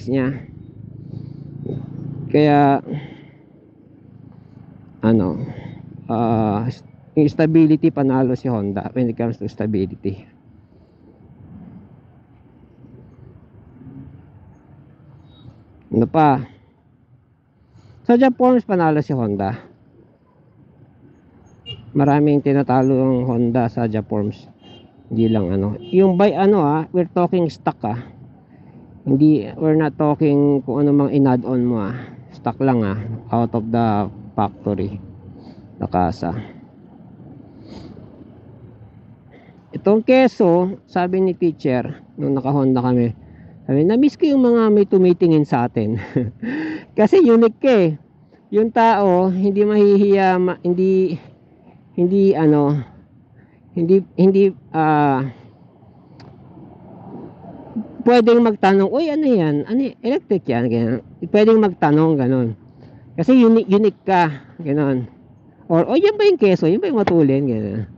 characteristics niya. Kaya ano, yung stability, panalo si Honda when it comes to stability. Ano pa? Sa Japan, panalo si Honda. Maraming tinatalo ang Honda sa Japan. Hindi lang ano. Yung by ano we're talking stock Hindi, we're not talking kung ano mang in-add on mo Stock lang out of the factory. Nakasa. Itong keso, sabi ni teacher nung naka-Honda kami, sabi, na-miss ko yung mga may tumitingin sa atin. Kasi unique yung tao hindi mahihiya, hindi ano, hindi pwedeng magtanong, uy, ano yan? Ano, electric yan? Ganyan. Pwedeng magtanong, ganon. Kasi unique ka, ganon. Or, oh, yan ba yung keso? Yan ba yung matulin? Ganon.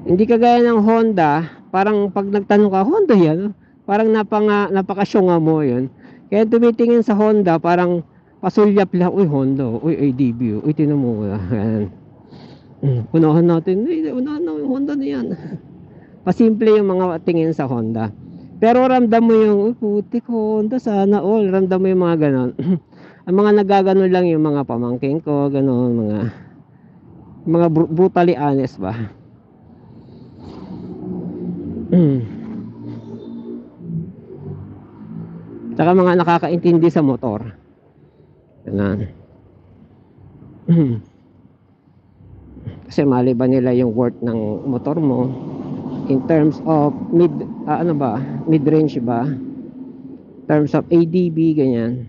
Hindi kagaya ng Honda, parang pag nagtanong ka, Honda yan? Parang napakasyonga mo yun. Kaya tumitingin sa Honda, parang pasulyap lang, uy, Honda, uy, ADB, uy, tinan mo. Ganyan. Unahan natin, unahan na yung Honda na yan. Pasimple yung mga tingin sa Honda. Pero ramdam mo yung, uy, putik Honda, sana all. Ramdam mo yung mga ganon. Ang mga nagaganon lang yung mga pamangking ko, ganon, mga brutally honest ba. Tsaka mga nakakaintindi sa motor. Ganon. Kasi mali ba nila yung worth ng motor mo in terms of mid-range ba, terms of ADB, ganyan.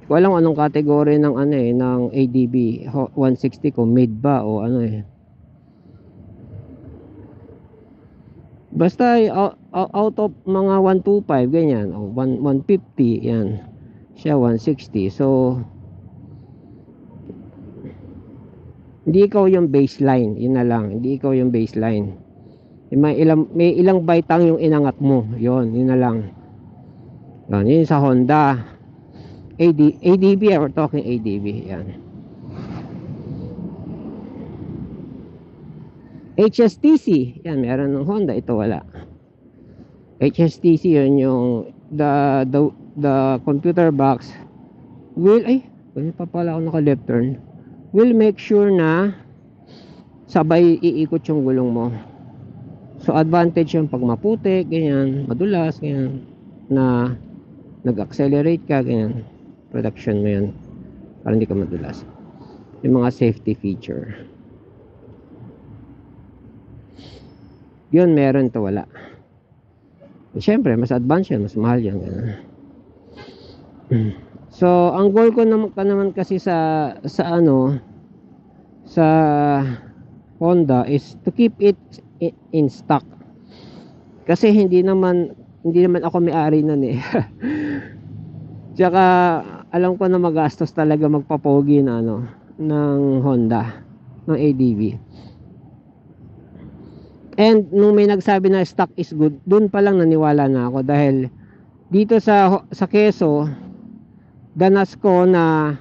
Walang anong category ng ng ADB 160 kung mid ba o basta out of mga 125 ganyan o 150 yan siya 160. So hindi ikaw yung baseline, yun na lang. Hindi ikaw yung baseline. May ilang baitang yung inangat mo, yun na lang. Yun sa Honda. ADB, we're talking ADB, yan. HSTC, yan, meron ng Honda, ito wala. HSTC, yun yung the computer box will, pwede pa pala ako naka left turn, will make sure na sabay iikot yung gulong mo. So advantage yung pag maputi, ganyan, madulas, ganyan, na nag-accelerate ka, ganyan, production mo yan para hindi ka madulas. Yung mga safety feature yun meron, to wala. Siyempre mas advanced yan, mas mahal yan, ganyan. So ang goal ko naman kasi sa Honda is to keep it in stock. Kasi hindi naman ako may-ari nun Tsaka alam ko na magastos talaga magpapogi na ng Honda, ng ADV. And nung may nagsabi na stock is good, dun pa lang naniwala na ako dahil dito sa keso, danas ko na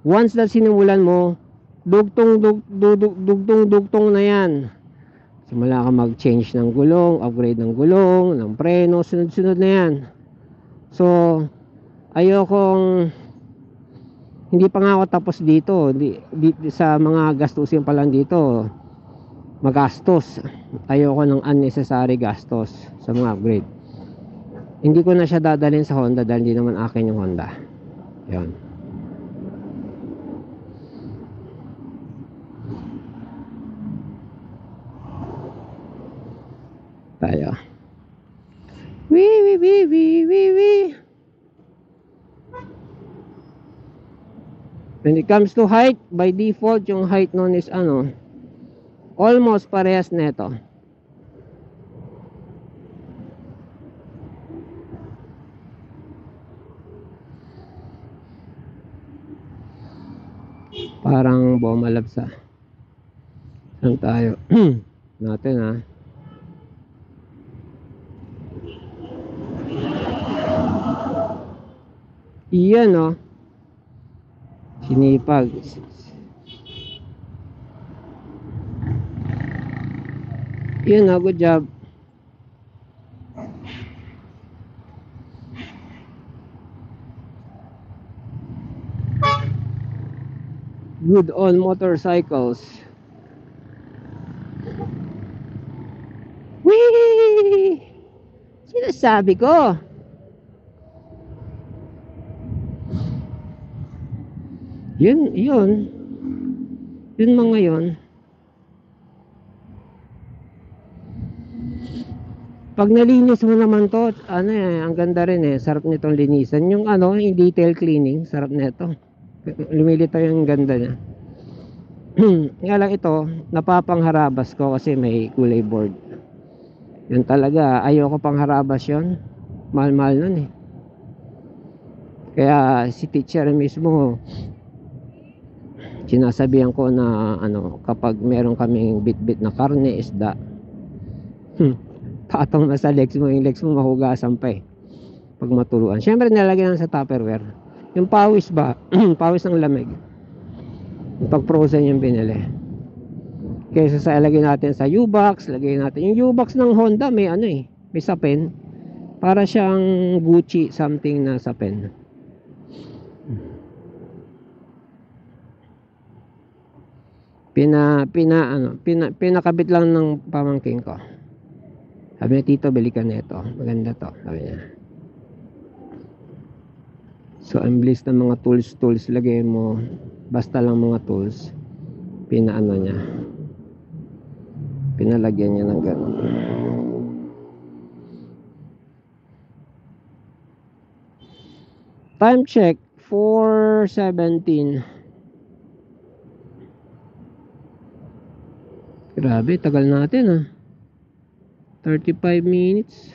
once na sinimulan mo, dugtong na yan. Simula ka mag-change ng gulong, upgrade ng gulong, ng preno, sunod-sunod na yan. So ayokong hindi pa nga ako tapos dito sa mga gastusin pa lang dito, magastos. Ayoko ng unnecessary gastos sa mga upgrade. Hindi ko na siya dadalhin sa Honda dahil hindi naman akin yung Honda. Yun. Tayo. Wee. When it comes to height, by default yung height nun is almost parehas neto. Parang bumalabsa. Saan tayo? Natin Iyan, oh. Sinipag. Yun, oh. Good job. Good on motorcycles. Whee! Sinasabi ko. Yun. Yun mga yun. Pag nalinis mo naman to, ano ang ganda rin sarap nitong linisan. Yung yung detail cleaning, sarap nito. Lumilitaw yung ganda niya. Nga lang ito, napapangharabas ko kasi may kulay board. Yun talaga, ayoko pang harabas yun. Mahal-mahal nun eh. Kaya si teacher mismo, sinasabihan ko na kapag meron kaming bit-bit na karne, isda, patong na sa legs mo, yung legs mo mahugasan pa eh pag matuluan. Syempre nilagyan sa Tupperware yung pawis ba. Pawis ng lamig pag frozen yung binili, kaysa sa ilagay natin sa U-Box. Lagay natin yung U-Box ng Honda, may may sapin, para siyang Gucci something na sapin. Pinakabit lang ng pamangking ko. Sabi niya, tito bili ka nito, maganda to, sabi niya. So ang bilis ng mga tools lagay mo, basta lang mga tools, niya, pinalagyan niya ng gano'n. Time check 4:17. Grabe, tagal natin 35 minutes.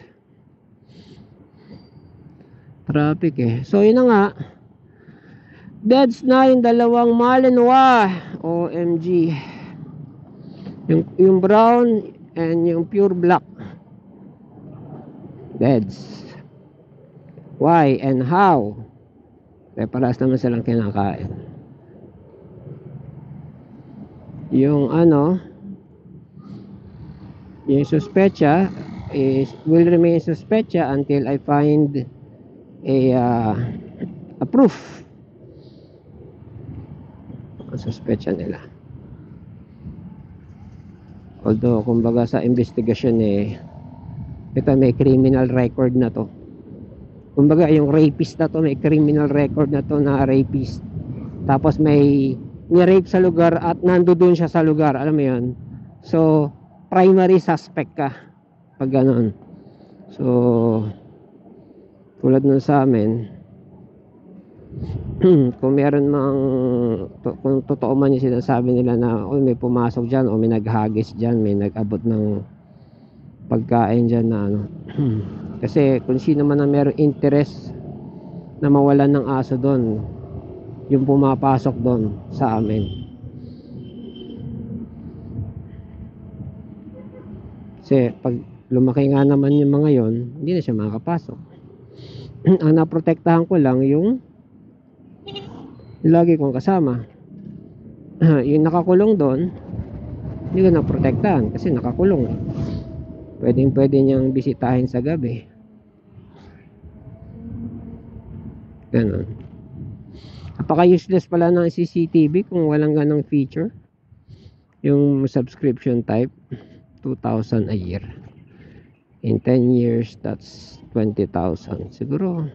Traffic so yun na nga, deads na yung dalawang Malinois. OMG. Yung brown and yung pure black, deads. Why and how? Paras naman silang kinakain. Yung yung suspecha will remain suspecha until I find a proof. Ang suspecha nila. Although kumbaga sa investigation ito may criminal record na to. Kumbaga yung rapist na to may criminal record na to, na rapist. Tapos may ni-rape sa lugar at nandoon siya sa lugar, alam mo yun. So primary suspect ka pag ganoon. So tulad nun sa amin, kung meron kung totoo man yung sinasabi nila na may pumasok dyan o may naghagis dyan, may nag-abot ng pagkain dyan na kasi kung sino man ang merong interest na mawalan ng aso doon, yung pumapasok doon sa amin. Kasi pag lumaki nga naman yung mga yon, hindi na siya makakapasok. Ang naprotektahan ko lang yung lagi kong kasama. Yung nakakulong doon, hindi ko naprotektahan kasi nakakulong. Pwede niyang bisitahin sa gabi. Ganon. Napaka useless pala ng CCTV kung walang ganong feature. Yung subscription type, 2,000 a year. In 10 years, that's 20,000. Siguro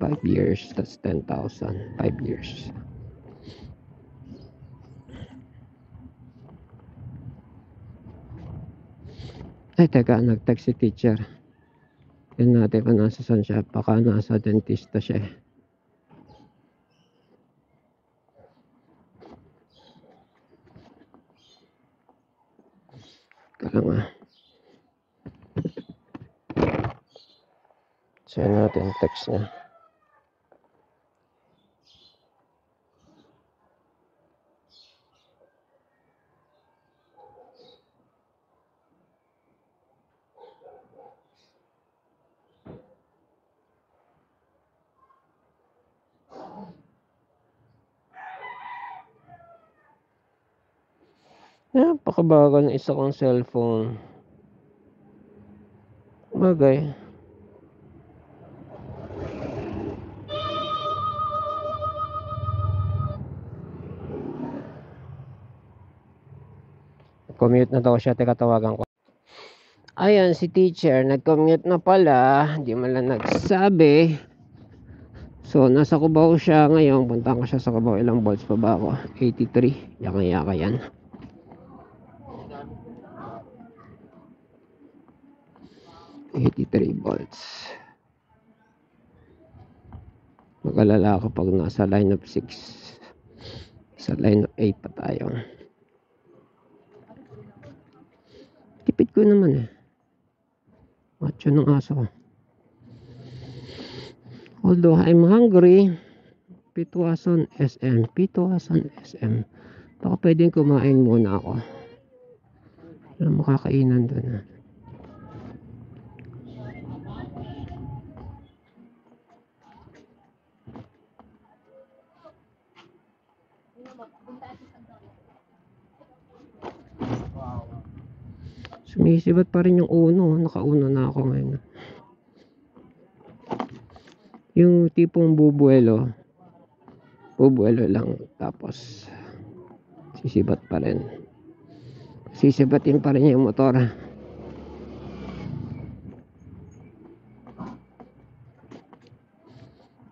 5 years, that's 10,000. 5 years. Ay, teka, nag-text si teacher. Yan natin kung nasa saan siya. Baka nasa dentista siya. Kala nga. Saan natin text niya. Napakabagal ng isa kong cellphone. Bagay. Commute na daw siya. Teka, tawagan ko. Ayan, si teacher. Nag-commute na pala. Hindi man lang nagsabi. So, nasa Cubao siya ngayon. Punta ko siya sa Cubao. Ilang volts pa ba ako? 83. Yaka-yaka yan. volts. Mag-alala ako pag nasa line of 6. Sa line of 8 pa tayo. Tipid ko naman eh. Macho ng aso ko. Although I'm hungry, Pitwason SM. Baka pwedeng kumain muna ako. Wala makakainan doon. Sumisibat pa rin yung uno. Nakauno na ako ngayon. Yung tipong bubuelo lang, tapos sisibat pa rin. Sisibatin pa rin yung motor.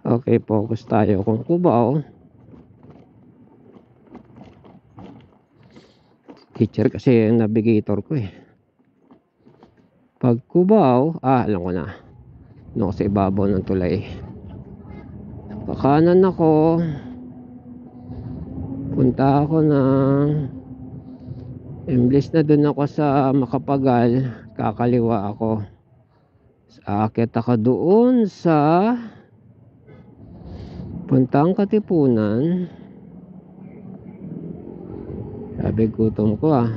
Okay, focus tayo kung Cubao. Teacher kasi yung navigator ko eh. Pag Cubao, alam ko na. Ano sa ibabaw ng tulay. Kakanan ako. Punta ako ng imbes na dun ako sa Makapagal, kakaliwa ako. Aakyat ako doon sa puntang Katipunan. Sabi, gutom ko ah.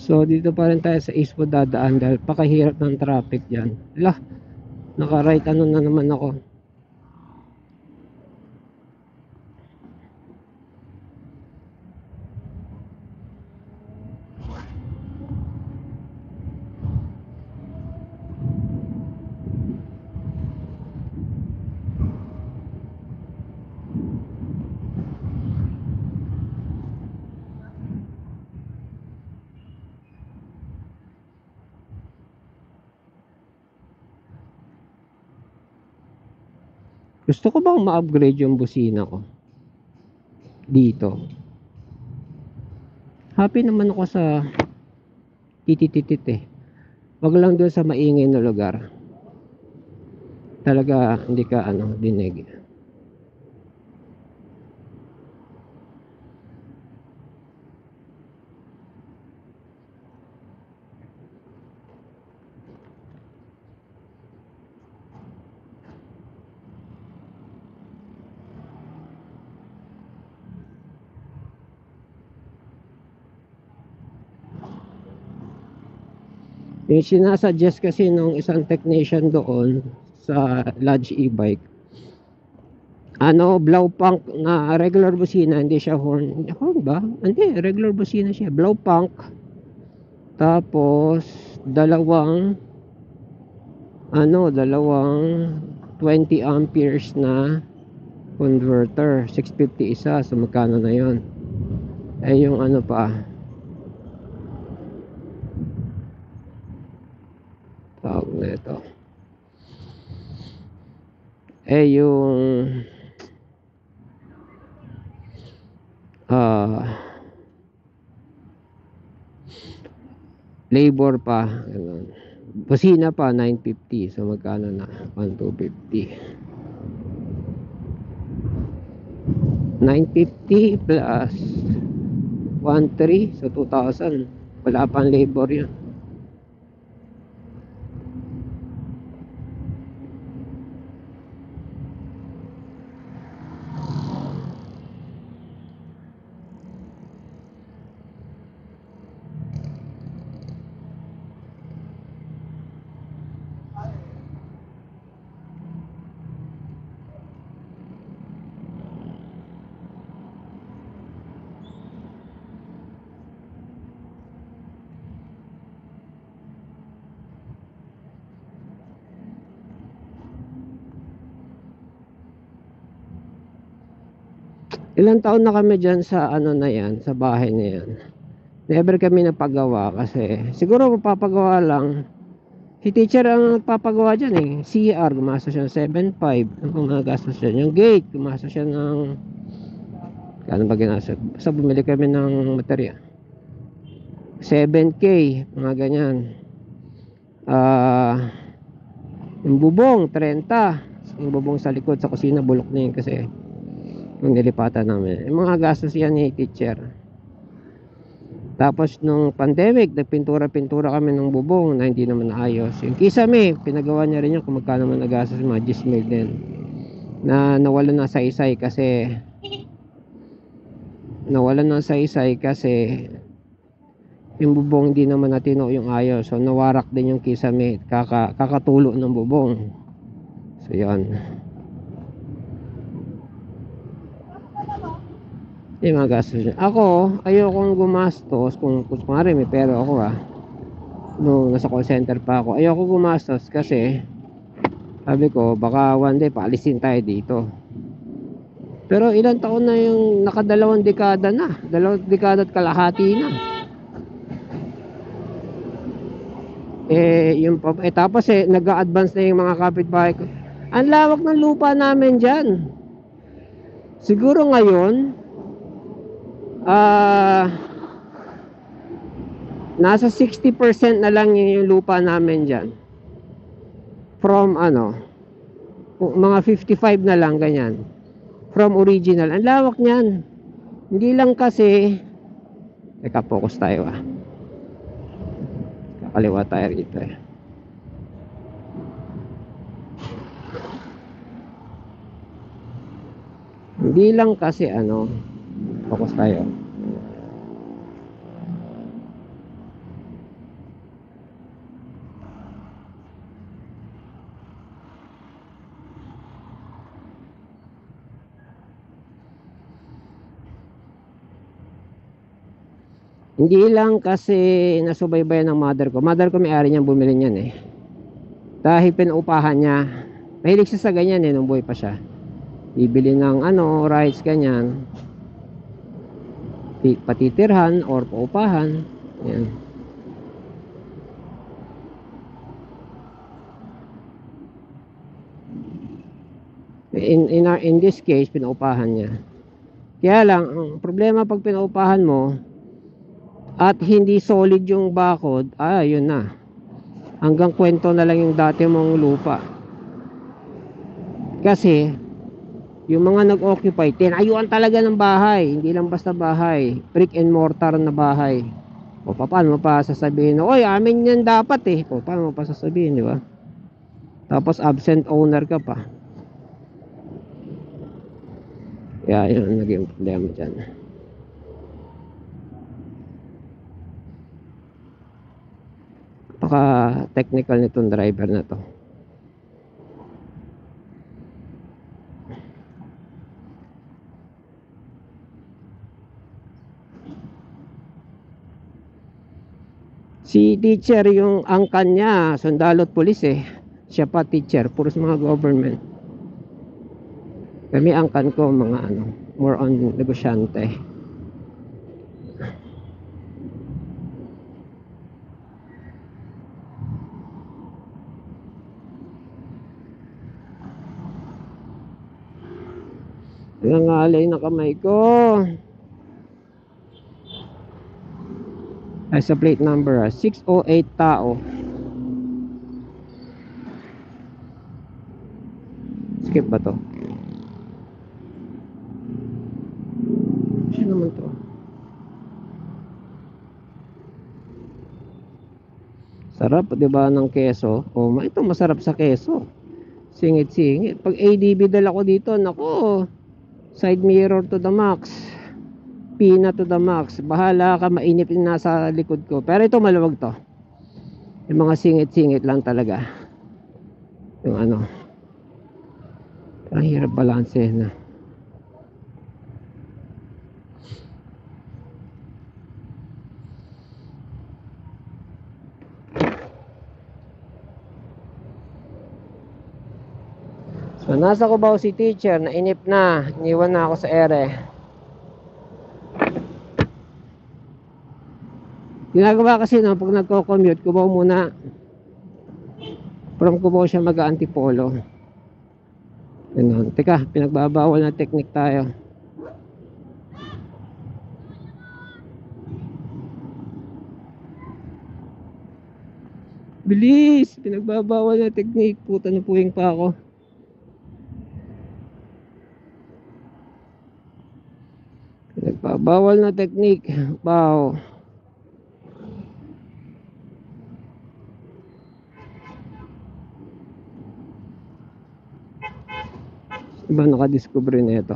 So dito pa rin tayo sa Ispo dadaan dahil pakahirap ng traffic dyan. Lah, naka-right ano na naman ako. Gusto ko bang ma-upgrade yung busina ko dito. Happy naman ako sa titititit eh. Wag lang doon sa maingay na lugar. Talaga hindi ka dinig. Yung sinasuggest kasi nung isang technician doon sa Lodge e-bike, blow punk na regular busina, hindi siya horn. Horn ba? Hindi, regular busina siya. Blow punk. Tapos, dalawang 20 amperes na converter. 650 isa. So, magkano na yon? Eh, yung pa. ito. Yung labor pa, ganun. Kusina pa 950. So magkano na? 1,250. 950 plus 1,3, so 2,000. Wala pang labor yun. Ilang taon na kami dyan sa ano na yan, sa bahay na yan. Never kami napagawa kasi siguro mapapagawa lang. Si teacher ang nagpapagawa dyan eh. CR, gumastos siya ng 7,500. Ang gumagastos siya. Yung gate, gumastos siya ng... Kano ba ginastos? Basta bumili kami ng material. 7K, mga ganyan. Yung bubong, 30. Yung bubong sa likod, sa kusina, bulok na yun kasi yung nilipatan namin. Yung mga gastos yan ni teacher. Tapos nung pandemic, nagpintura-pintura kami ng bubong na hindi naman naayos. Yung kisame, pinagawa niya rin yun kung magkano man nagastos, mga 10,000 din. Na nawalan ng saysay kasi yung bubong hindi naman natino yung ayos. So nawarak din yung kisame, kakatulo ng bubong. So yun. Yung mga gastos niya. Ako, ayokong gumastos kung may pera ako nung nasa call center pa ako. Ayoko gumastos kasi sabi ko, baka one day paalisin tayo dito. Pero ilang taon na yung nakadalawang dekada na. 2 dekada at kalahati na. Tapos nag-a-advance na yung mga kapitbahay ko. Ang lawak ng lupa namin dyan. Siguro ngayon, nasa 60% na lang yung lupa namin dyan. From mga 55 na lang, ganyan. From original. Ang lawak niyan. Hindi lang kasi, teka, focus tayo kakaliwa tayo rito Hindi lang kasi focus tayo. Hindi lang kasi nasubaybayan ng mother ko. Mother ko may-ari niyang bumili niyan dahil pinaupahan niya. Mahilig siya sa ganyan nung buhay pa siya. Bibili ng rights ganyan. Patitirhan or paupahan. Yan. In this case, pinaupahan niya. Kaya lang, ang problema pag pinaupahan mo at hindi solid yung bakod, yun na. Hanggang kwento na lang yung dati mong lupa. Kasi yung mga nag-occupy, tinayuan talaga ng bahay, hindi lang basta bahay, brick and mortar na bahay. O paano mo pa sasabihin, oy, amin yan dapat o paano mo pa sasabihin, di ba? Tapos absent owner ka pa. Kaya yun naging problema dyan. Technical nitong driver na to. Si teacher yung angkan niya, sundalo at pulis siya pa teacher, puros mga government. Kami angkan ko mga more on negosyante. Nangalay na kamay ko. Ay, sa plate number 608 tao. Skip ba to? Sino naman to? Sarap, di ba, ng keso? Oh, ito masarap sa keso. Singit-singit. Pag ADB dala ko dito, nako, side mirror to the max. Pina to the max. Bahala ka, mainip yung nasa likod ko. Pero ito maluwag to. Yung mga singit-singit lang talaga. Yung ano. Parang hirap balanse na. So, nasa Cubao si teacher, nainip na. Iniwan na ako sa ere. Ginagawa kasi no, pag nagko-commute, Cubao muna. From Cubao siya mag-Antipolo. Ganun. Teka, pinagbabawal na technique tayo. Bilis! Pinagbabawal na technique. Puta na puwing pa ako. Pinagbabawal na technique. Wow. Iba nakadiscover na ito.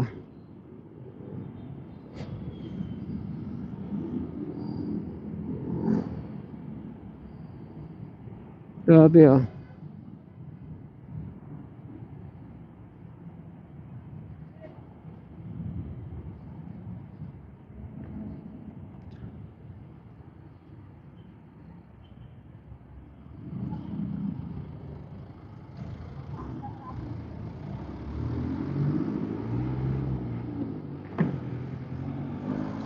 Grabe oh.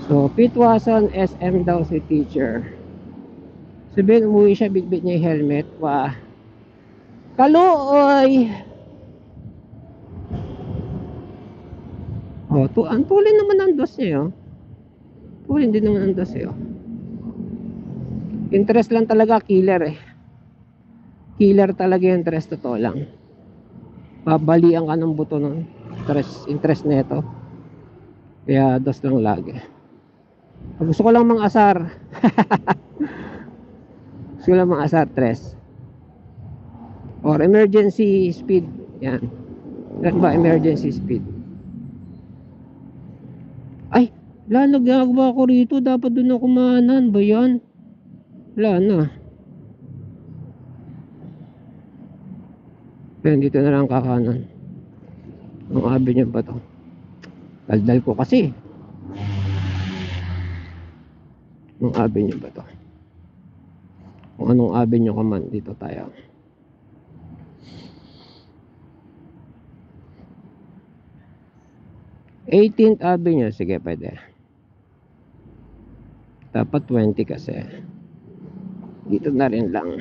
So, Pitwasan SM daw si teacher. Sabihin, umuwi siya, bitbit niya yung helmet. Wah. Kaluoy! Oh, ang tulin naman ang dos niya, oh. Tulin din naman ang dos, eh, oh. Interest lang talaga, killer, eh. Killer talaga yung interest, totoo lang. Babalian ka ng buto ng interest nito. Kaya dos lang lagi. Gusto ko lang mang-asar. Gusto ko lang mang-asar, 3. Or emergency speed. Yan. Yan ba emergency speed? Ay, lalagyan ako rito. Dapat doon ako kumanan ba yan? Wala na. Pero dito na lang kakanan. Ang avenue ba to? Daldal ko kasi. Ang avenue ba to? Kung anong avenue ka man, dito tayo. th Avenue, sige, pwede. Dapat 20 kasi. Dito na rin lang.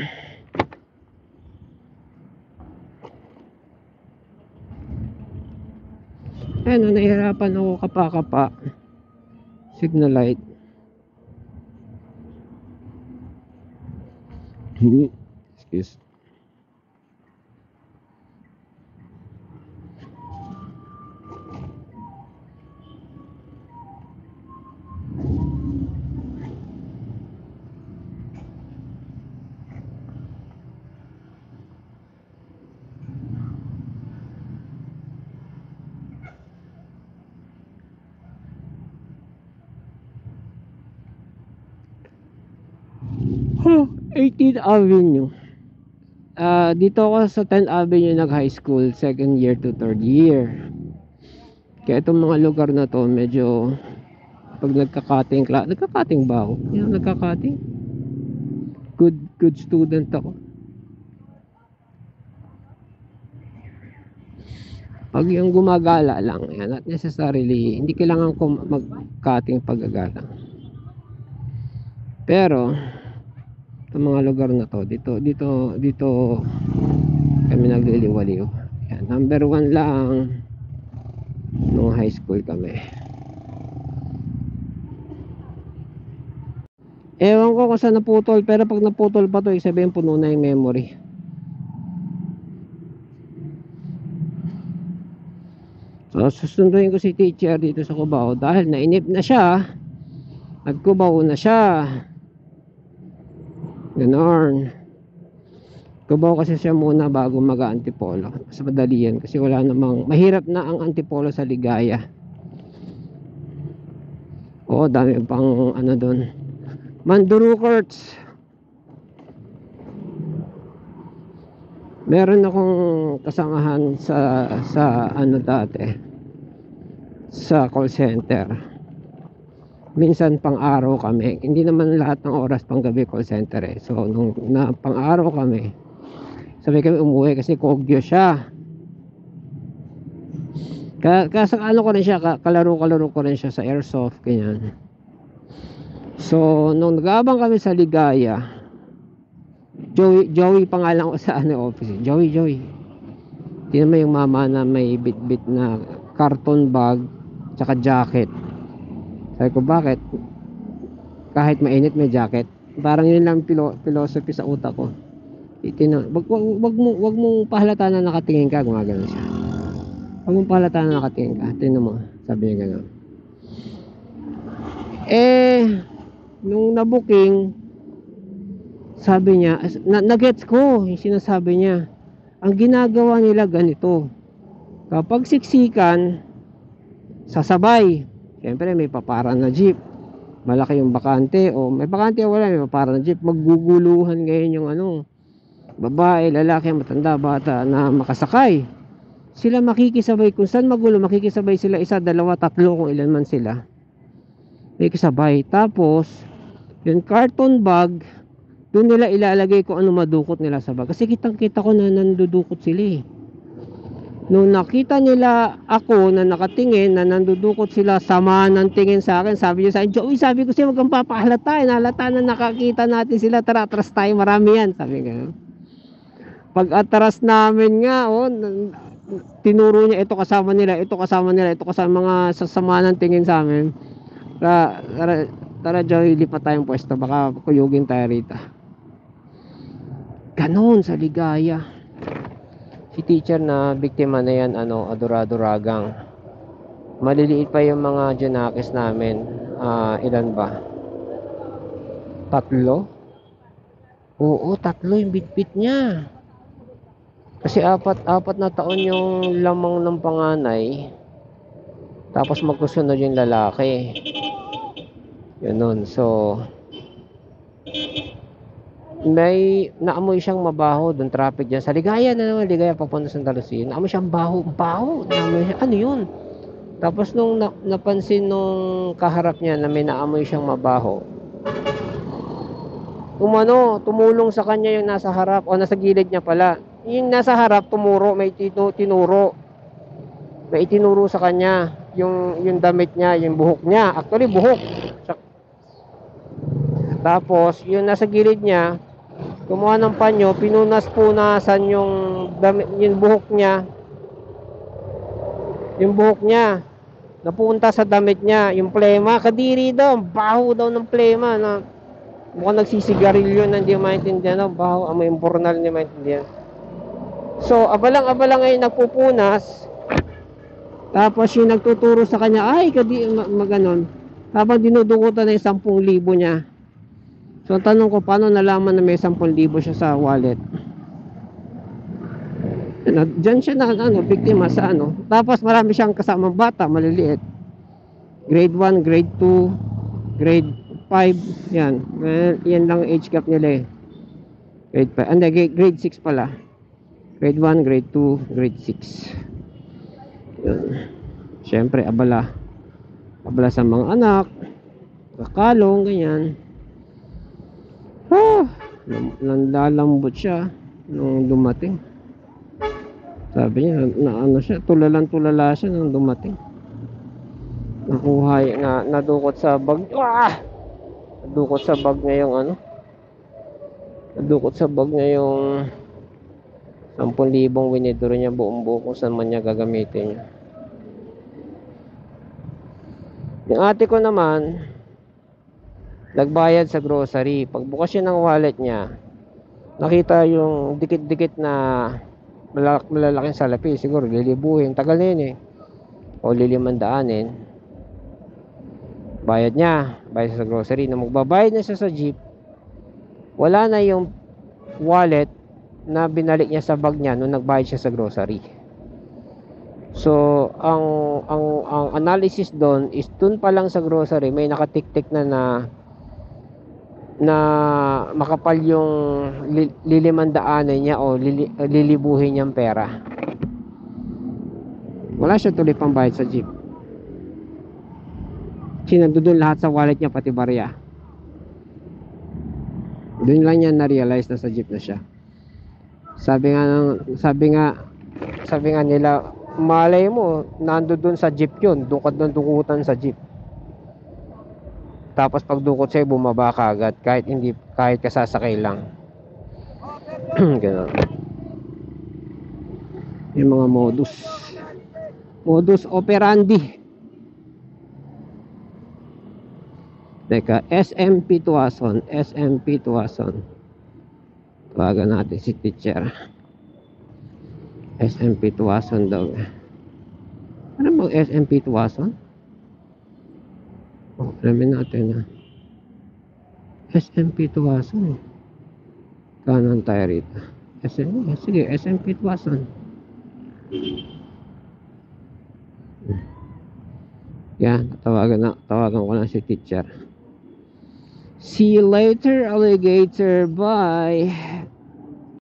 Ano, nahihirapan ako kapa-kapa. Signal light. Excuse. Huh, 18th Avenue. Dito ako sa 10th Avenue nag-high school, 2nd year to 3rd year. Kaya itong mga lugar na to, medyo pag nagka-cutting class, nagka-cutting ba ako? Yan, nagka-cutting. Good student ako. Pag yung gumagala lang, yan, not necessarily, hindi kailangan ko mag-cutting paggagala. Pero itong mga lugar na to, dito kami nagliliwaliw. Yan, number 1 lang. nung high school kami. Ewan ko kung saan naputol, pero pag naputol pa to, ibig sabihin puno na yung memory. So susunduin ko si teacher dito sa Cubao dahil nainip na siya. Nagkubaw na siya. Ganon. Kubaw kasi siya muna bago mag-Antipolo. Mas madali yan kasi wala namang, mahirap na ang Antipolo sa Ligaya. Oo, dami pang ano doon. Mandurukerts. Meron akong kasangahan sa ano dati, sa call center. Minsan pang araw kami, hindi naman lahat ng oras pang gabi call center eh. So nung na pang araw kami, sabi kami umuwi kasi kogyo siya. Ano ko rin siya, kalaro ko rin siya sa airsoft, ganyan. So nung nag-aabang kami sa Ligaya, Joey pangalan ko sa ano office. Joey. Tingnan mo yung mama na may bit-bit na carton bag tsaka jacket. Sabi ko, bakit? Kahit mainit may jacket. Parang yun lang philosophy sa utak ko. Wag mo pahalata na nakatingin ka, gumagano siya. Wag mong pahalata na nakatingin ka. Tingnan mo, sabi niya gano'n. Nung nabuking, sabi niya, na-gets ko yung sinasabi niya. Ang ginagawa nila ganito. Kapag siksikan, sasabay. Siyempre may paparan na jeep. Malaki yung bakante o may bakante o wala, may paparan na jeep. Magguguluhan ngayon yung ano, babae, lalaki, matanda, bata na makasakay. Sila makikisabay kung saan magulo, makikisabay sila isa, dalawa, tatlo kung ilan man sila. Makikisabay. Tapos yung carton bag, doon nila ilalagay kung ano madukot nila sa bag. Kasi kitang-kita ko na nandudukot sila eh. Nung nakita nila ako na nakatingin, na nandudukot sila, sama ng tingin sa akin. Sabi niya sa akin, Joey, sabi ko siya, wag kang papahalata. Nahalata na nakakita natin sila. Tara, atras tayo, marami yan. Sabi ko. Pag atras namin nga, tinuro niya, ito kasama nila, ito kasama nila, ito kasama mga sasama ng tingin sa amin. Tara Joey, lipat tayong pwesto, baka kuyugin tayo rito. Ganon sa Ligaya. Si teacher na biktima na yan, Adora-Duragang. Maliliit pa yung mga Junakis namin. Ilan ba? 3? Oo, 3 yung bitbit niya. Kasi apat na taon yung lamang ng panganay. Tapos magkusunod yung lalaki. Yun. So may naamoy siyang mabaho doon, traffic dyan sa Ligaya na naman, Ligaya papunta sa Santa Lucia. Naamoy siyang baho, naamoy siya, ano yun? Tapos nung napansin nung kaharap niya na may naamoy siyang mabaho, tumulong sa kanya yung nasa harap o nasa gilid niya pala. Yung nasa harap tinuro, may itinuro sa kanya yung damit niya, yung buhok niya, actually buhok. Tapos yung nasa gilid niya, kumuha ng panyo, pinunas-punasan yung buhok niya. Yung buhok niya napunta sa damit niya, yung plema, kadiri daw, baho daw ng plema na mukhang nagsisigarilyo na hindi maintindihan, baho, amoy impornal, hindi maintindihan. So abalang-abalang ngayon nagpupunas. Tapos yung nagtuturo sa kanya, ay maganon, habang dinudukutan na yung 10,000 niya. So tanong ko, paano nalaman na may 10,000 siya sa wallet? Diyan siya na biktima sa Tapos marami siyang kasamang bata, maliliit. Grade 1, grade 2, grade 5, yan. Yan lang age gap nila eh. Grade 5, grade 6 pala. Grade 1, grade 2, grade 6. Yan. Siyempre, abala sa mga anak, kakalong, ganyan. Nanlalambot siya nung dumating. Sabi niya tulala siya nung dumating. Nakuha nadukot sa bag. Nadukot sa bag niya yung Nadukot sa bag niya yung 10,000 winidoro niya buong buo kung saan man niya gagamitin. Yung ate ko naman, nagbayad sa grocery. Pagbukas siya ng wallet niya, nakita yung dikit-dikit na malalaking salapi. Siguro lilibuhin. Tagal na yun eh. O lilimandaanin. Bayad niya. Bayad siya sa grocery. Nung magbabayad na siya sa jeep, wala na yung wallet na binalik niya sa bag niya nung nagbayad siya sa grocery. So, ang analysis doon is doon pa lang sa grocery may nakatiktik na makapal yung lilimandaanan niya o lilibuhin niyang pera. Wala siya tuloy pang bayad sa jeep. Sinandun lahat sa wallet niya pati barya. Doon lang niya na-realize na sa jeep na siya. Sabi nga nila, malay mo nandoon sa jeep yun, dukot ng dukutan sa jeep. Tapos pag dukot sa'yo, bumaba ka agad kahit kasasakay lang. Ganun. Yung mga modus operandi. Teka, SMP Tuason. Tawagan natin si teacher. SMP Tuason daw. Ano bang SMP Tuason? Oh, alamin natin na. SMP Tuason. Kanan tayo rito. Sige, SMP Tuason. Yan, tawagan ko na si teacher. See you later, alligator. Bye.